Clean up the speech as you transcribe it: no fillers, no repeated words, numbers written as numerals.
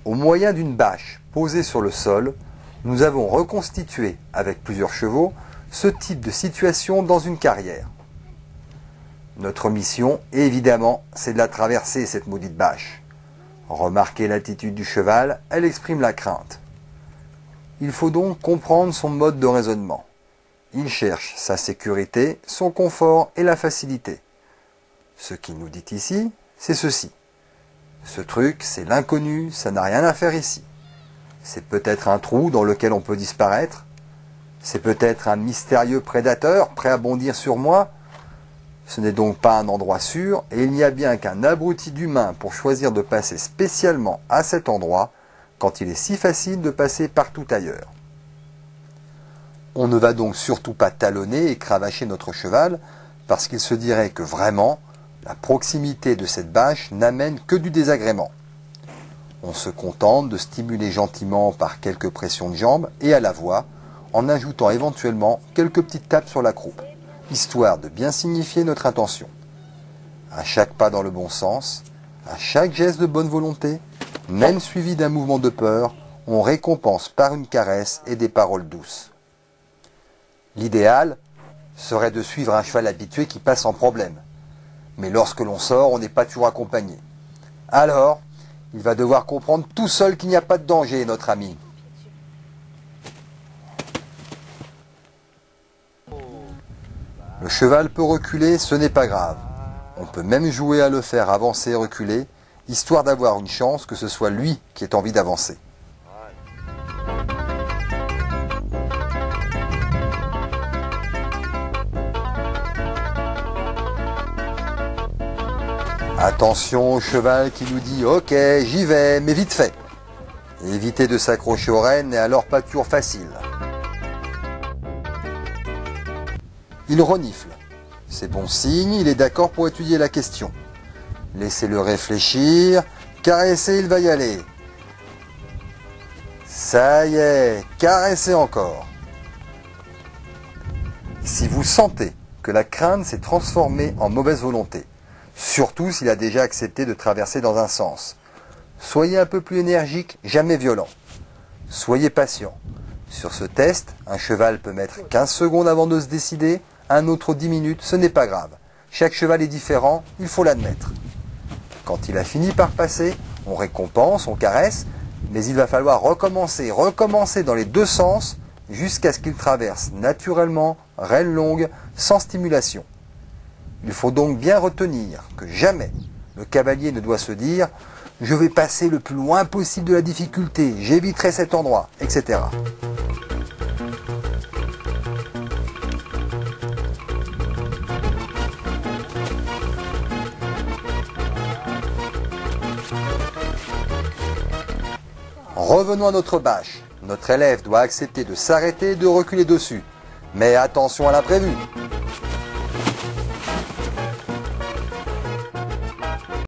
Au moyen d'une bâche posée sur le sol, nous avons reconstitué, avec plusieurs chevaux, ce type de situation dans une carrière. Notre mission, évidemment, c'est de la traverser, cette maudite bâche. Remarquez l'attitude du cheval, elle exprime la crainte. Il faut donc comprendre son mode de raisonnement. Il cherche sa sécurité, son confort et la facilité. Ce qu'il nous dit ici, c'est ceci. Ce truc, c'est l'inconnu, ça n'a rien à faire ici. C'est peut-être un trou dans lequel on peut disparaître. C'est peut-être un mystérieux prédateur prêt à bondir sur moi. Ce n'est donc pas un endroit sûr et il n'y a bien qu'un abruti d'humain pour choisir de passer spécialement à cet endroit quand il est si facile de passer partout ailleurs. On ne va donc surtout pas talonner et cravacher notre cheval parce qu'il se dirait que vraiment, la proximité de cette bâche n'amène que du désagrément. On se contente de stimuler gentiment par quelques pressions de jambes et à la voix, en ajoutant éventuellement quelques petites tapes sur la croupe, histoire de bien signifier notre intention. À chaque pas dans le bon sens, à chaque geste de bonne volonté, même suivi d'un mouvement de peur, on récompense par une caresse et des paroles douces. L'idéal serait de suivre un cheval habitué qui passe sans problème. Mais lorsque l'on sort, on n'est pas toujours accompagné. Alors, il va devoir comprendre tout seul qu'il n'y a pas de danger, notre ami. Le cheval peut reculer, ce n'est pas grave. On peut même jouer à le faire avancer et reculer, histoire d'avoir une chance que ce soit lui qui ait envie d'avancer. Attention au cheval qui nous dit « Ok, j'y vais, mais vite fait ». Éviter de s'accrocher aux rênes n'est alors pas toujours facile. Il renifle. C'est bon signe, il est d'accord pour étudier la question. Laissez-le réfléchir, caressez, il va y aller. Ça y est, caressez encore. Si vous sentez que la crainte s'est transformée en mauvaise volonté, surtout s'il a déjà accepté de traverser dans un sens, soyez un peu plus énergique, jamais violent. Soyez patient. Sur ce test, un cheval peut mettre 15 secondes avant de se décider, un autre 10 minutes, ce n'est pas grave. Chaque cheval est différent, il faut l'admettre. Quand il a fini par passer, on récompense, on caresse, mais il va falloir recommencer dans les deux sens, jusqu'à ce qu'il traverse naturellement, rêne longue, sans stimulation. Il faut donc bien retenir que jamais le cavalier ne doit se dire « je vais passer le plus loin possible de la difficulté, j'éviterai cet endroit, etc. » Revenons à notre bâche. Notre élève doit accepter de s'arrêter et de reculer dessus. Mais attention à l'imprévu.